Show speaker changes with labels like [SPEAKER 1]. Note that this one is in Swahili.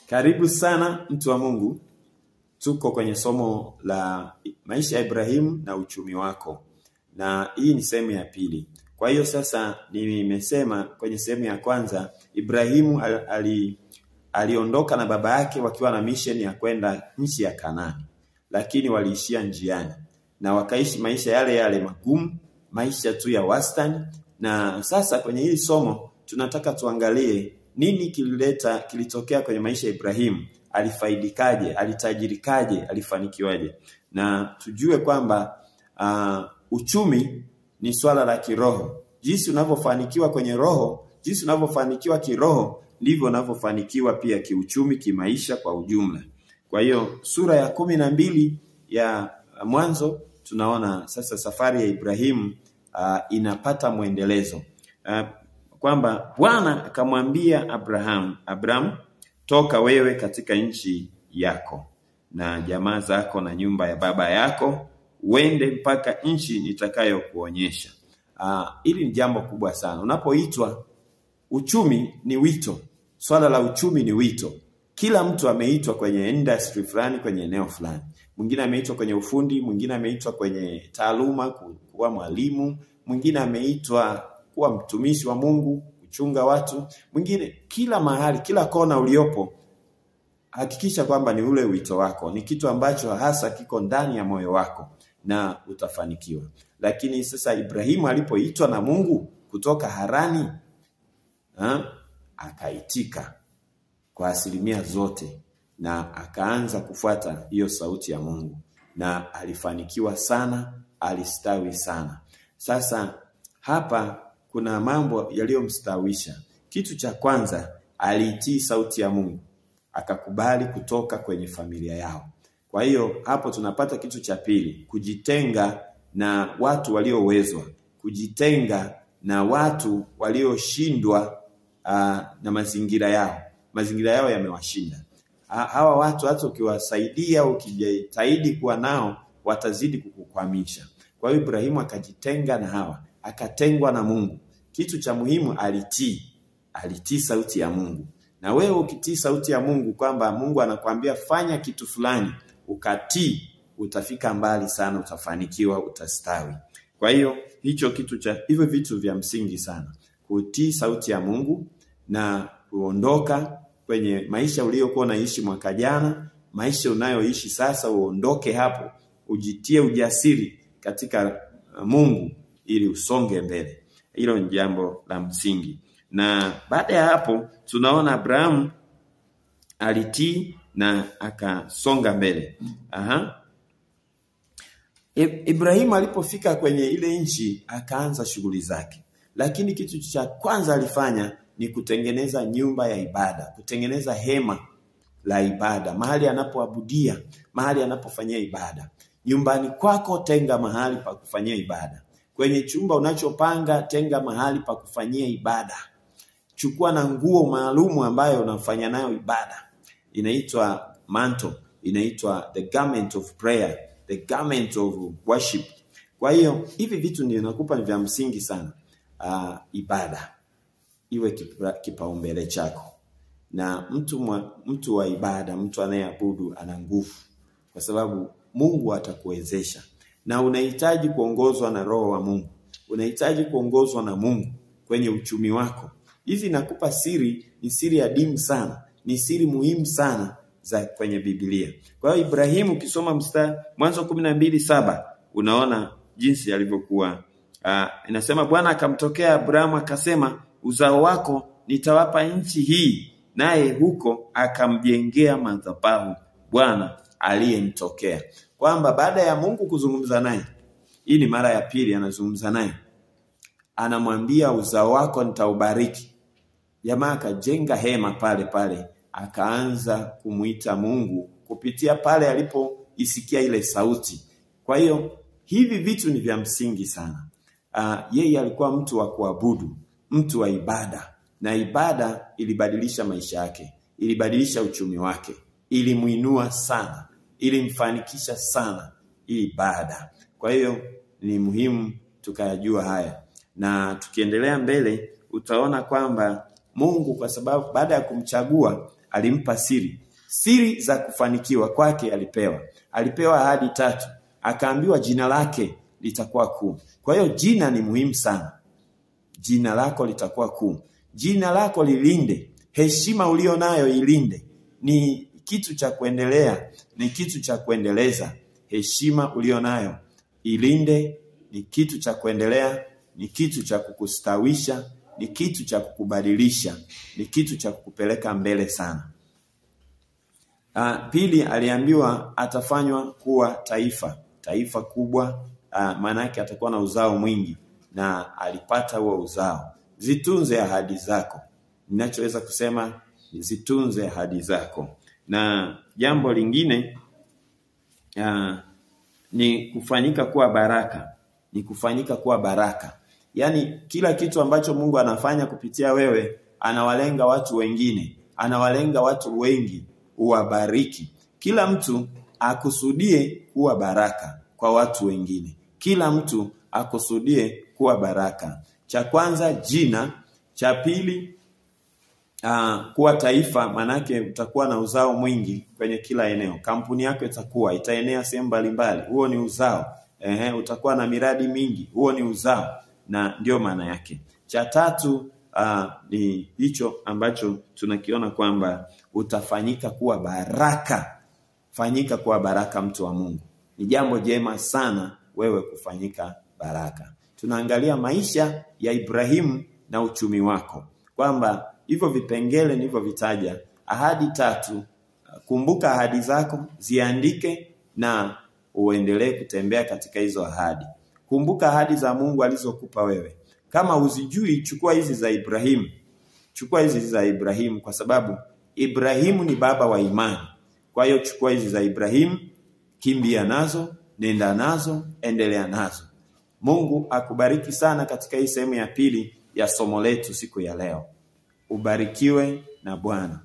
[SPEAKER 1] Karibu sana mtu wa Mungu. Tuko kwenye somo la maisha ya Ibrahimu na uchumi wako. Na hii ni sehemu ya pili. Kwa hiyo sasa nimesema kwenye sehemu ya kwanza Ibrahimu aliondoka na baba yake wakiwa na mission ya kwenda nchi ya Kanaani. Lakini waliishia njiani na wakaishi maisha yale yale magumu, maisha tu ya wastani. Na sasa kwenye hili somo tunataka tuangalie nini kilitokea kwenye maisha ya Ibrahimu, alifaidikaje, alitajirikaje, alifanikiwaje. Na tujue kwamba uchumi ni swala la kiroho. Jinsi unavyofanikiwa kwenye roho, jinsi unavyofanikiwa kiroho, ndivyo unavyofanikiwa pia kiuchumi, kimaisha kwa ujumla. Kwa hiyo sura ya 12 ya Mwanzo tunaona sasa safari ya Ibrahimu inapata muendelezo. Kwamba Bwana akamwambia Abraham, toka wewe katika nchi yako na jamaa zako na nyumba ya baba yako, uende mpaka nchi nitakayokuonyesha. Hili ni jambo kubwa sana. Unapoitwa, uchumi ni wito. Swala la uchumi ni wito. Kila mtu ameitwa kwenye industry fulani, kwenye eneo fulani. Mwingine ameitwa kwenye ufundi, mwingine ameitwa kwenye taaluma kuwa mwalimu, mwingine ameitwa kuwa mtumishi wa Mungu, kuchunga watu, mwingine kila mahali, kila kona uliopo, hakikisha kwamba ni ule wito wako, ni kitu ambacho hasa kiko ndani ya moyo wako na utafanikiwa. Lakini sasa Ibrahimu alipoitwa na Mungu kutoka Harani, akaitika kwa asilimia zote na akaanza kufuata hiyo sauti ya Mungu na alifanikiwa sana, alistawi sana. Sasa hapa kuna mambo yaliyomstawisha. Kitu cha kwanza, alitii sauti ya Mungu, akakubali kutoka kwenye familia yao. Kwa hiyo hapo tunapata kitu cha pili, kujitenga na watu waliowezwa, kujitenga na watu walioshindwa na mazingira yao. Mazingira yao yamewashinda. Hawa watu hata ukiwasaidia, ukijitahidi kuwa nao, watazidi kukukwamisha. Kwa hiyo Ibrahimu akajitenga na hawa, akatengwa na Mungu. Kitu cha muhimu, alitii sauti ya Mungu. Na wewe ukitii sauti ya Mungu, kwamba Mungu anakuambia fanya kitu fulani, ukatii, utafika mbali sana, utafanikiwa, utastawi. Kwa hiyo hivyo vitu vya msingi sana. Kutii sauti ya Mungu na kuondoka kwenye maisha uliyokuwa unaishi mwaka jana, maisha unayoishi sasa, uondoke hapo, ujitie ujasiri katika Mungu ili usonge mbele. Hilo ni jambo la msingi. Na baada ya hapo tunaona Abraham alitii na akasonga mbele. Ibrahimu alipofika kwenye ile nchi akaanza shughuli zake. Lakini kitu cha kwanza alifanya ni kutengeneza nyumba ya ibada, kutengeneza hema la ibada, mahali anapoabudia, mahali anapofanyia ibada. Nyumbani kwako tenga mahali pa kufanyia ibada. Kwenye chumba unachopanga tenga mahali pa kufanyia ibada. Chukua na nguo maalumu ambayo unafanya nayo ibada. Inaitwa mantle, inaitwa the garment of prayer, the garment of worship. Kwa hiyo hivi vitu ndio nakupa ni vya msingi sana. Ibada iwe kipaumbele chako. Na mtu wa ibada, mtu anayeabudu ana nguvu, kwa sababu Mungu atakuwezesha. Na unahitaji kuongozwa na Roho wa Mungu. Unahitaji kuongozwa na Mungu kwenye uchumi wako. Hizi nakupa siri, ni siri adimu sana, ni siri muhimu sana za kwenye Biblia. Kwa hiyo Ibrahimu ukisoma Mwanzo 12:7 unaona jinsi alivyokuwa. Inasema Bwana akamtokea Abrahamu akasema, uzao wako nitawapa nchi hii, naye huko akamjengea madhabahu Bwana aliyemtokea. Kwamba baada ya Mungu kuzungumza naye, hii ni mara ya pili anazungumza naye, anamwambia uzao wako nitaubariki. Jamaa akajenga hema pale, akaanza kumuita Mungu kupitia pale alipoisikia ile sauti. Kwa hiyo hivi vitu ni vya msingi sana. Yeye alikuwa mtu wa kuabudu, mtu wa ibada, na ibada ilibadilisha maisha yake, ilibadilisha uchumi wake, ilimuinua sana, ilimfanikisha sana ibada. Kwa hiyo ni muhimu tukayajua haya. Na tukiendelea mbele utaona kwamba Mungu, kwa sababu baada ya kumchagua, alimpa siri za kufanikiwa kwake. Alipewa ahadi 3, akaambiwa jina lake litakuwa kuu. Kwa hiyo jina ni muhimu sana. Jina lako litakuwa kuu. Jina lako lilinde. Heshima ulionayo ilinde. Ni kitu cha kuendelea, ni kitu cha kuendeleza. Heshima ulionayo ilinde, ni kitu cha kuendelea, ni kitu cha kukustawisha, ni kitu cha kukubadilisha, ni kitu cha kukupeleka mbele sana. Pili, aliambiwa atafanywa kuwa taifa kubwa, maana yake atakuwa na uzao mwingi, na alipata huo uzao. Zitunze ahadi zako. Ninachoweza kusema, zitunze ahadi zako. Na jambo lingine ni kufanyika kuwa baraka. Ni kufanyika kuwa baraka. Yaani kila kitu ambacho Mungu anafanya kupitia wewe, anawalenga watu wengine, anawalenga watu wengi, uwabariki. Kila mtu akusudie kuwa baraka kwa watu wengine. Kila mtu akusudie kuwa baraka. Cha kwanza jina, cha pili kuwa taifa, manake utakuwa na uzao mwingi kwenye kila eneo. Kampuni yako itaenea sehemu mbalimbali. Huo ni uzao. Utakuwa na miradi mingi. Huo ni uzao, na ndio maana yake. Cha tatu ni hicho ambacho tunakiona kwamba utafanyika kuwa baraka. Fanyika kuwa baraka, mtu wa Mungu. Ni jambo jema sana wewe kufanyika baraka. Tunaangalia maisha ya Ibrahimu na uchumi wako, kwamba hivyo vipengele nilivyovitaja, ahadi 3, kumbuka ahadi zako, ziandike na uendelee kutembea katika hizo ahadi. Kumbuka ahadi za Mungu alizokupa wewe. Kama uzijui, chukua hizi za Ibrahimu. Chukua hizi za Ibrahimu, kwa sababu Ibrahimu ni baba wa imani. Kwa hiyo chukua hizi za Ibrahimu, kimbia nazo, nenda nazo, endelea nazo. Mungu akubariki sana katika hii sehemu ya pili ya somo letu siku ya leo. Ubarikiwe na Bwana.